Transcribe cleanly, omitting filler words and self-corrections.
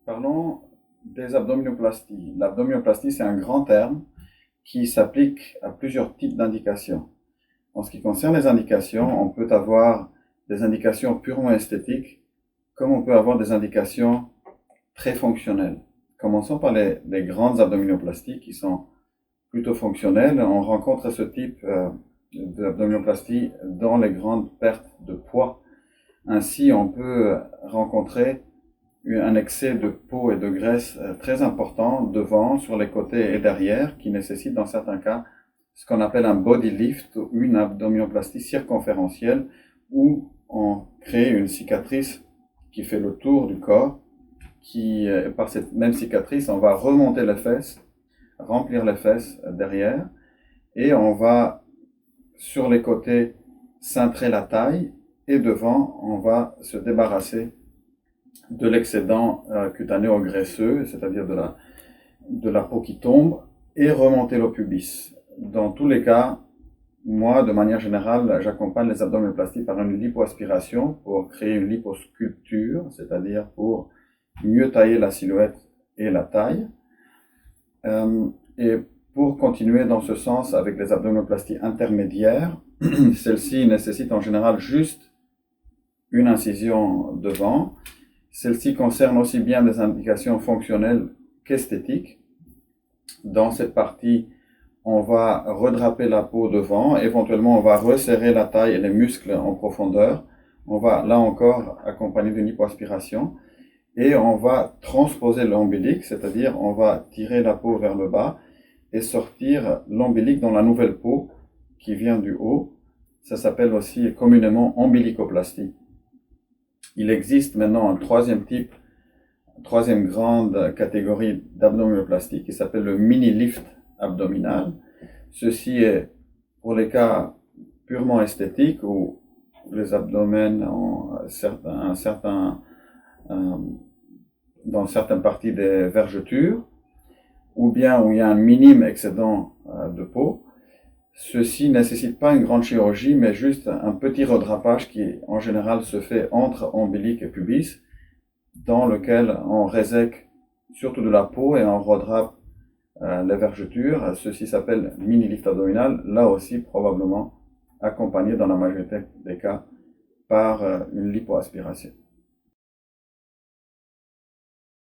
Parlons des abdominoplasties. L'abdominoplastie, c'est un grand terme qui s'applique à plusieurs types d'indications. En ce qui concerne les indications, on peut avoir des indications purement esthétiques, comme on peut avoir des indications très fonctionnelles. Commençons par les grandes abdominoplasties qui sont plutôt fonctionnelles. On rencontre ce type d'abdominoplastie dans les grandes pertes de poids. Ainsi, on peut rencontrer un excès de peau et de graisse très important devant, sur les côtés et derrière, qui nécessite dans certains cas ce qu'on appelle un body lift ou une abdominoplastie circonférentielle, où on crée une cicatrice qui fait le tour du corps, par cette même cicatrice, on va remonter les fesses, remplir les fesses derrière, et on va, sur les côtés, cintrer la taille, et devant, on va se débarrasser de l'excédent cutanéo-graisseux, c'est-à-dire de la peau qui tombe, et remonter le pubis. Dans tous les cas, moi, de manière générale, j'accompagne les abdominoplasties par une lipoaspiration pour créer une liposculpture, c'est-à-dire pour mieux tailler la silhouette et la taille. Et pour continuer dans ce sens avec les abdominoplasties intermédiaires, celles-ci nécessitent en général juste une incision devant. Celle-ci concerne aussi bien des indications fonctionnelles qu'esthétiques. Dans cette partie, on va redraper la peau devant, éventuellement on va resserrer la taille et les muscles en profondeur. On va là encore accompagner d'une lipoaspiration et on va transposer l'ombilic, c'est-à-dire on va tirer la peau vers le bas et sortir l'ombilic dans la nouvelle peau qui vient du haut. Ça s'appelle aussi communément ombilicoplastie. Il existe maintenant un troisième grande catégorie d'abdominoplastie qui s'appelle le mini-lift abdominal. Ceci est pour les cas purement esthétiques où les abdomens ont dans certaines parties des vergetures, ou bien où il y a un minime excédent de peau. Ceci ne nécessite pas une grande chirurgie, mais juste un petit redrapage qui, en général, se fait entre ombilic et pubis, dans lequel on résèque surtout de la peau et on redrape les vergetures. Ceci s'appelle mini-lift abdominal, là aussi probablement accompagné dans la majorité des cas par une lipoaspiration.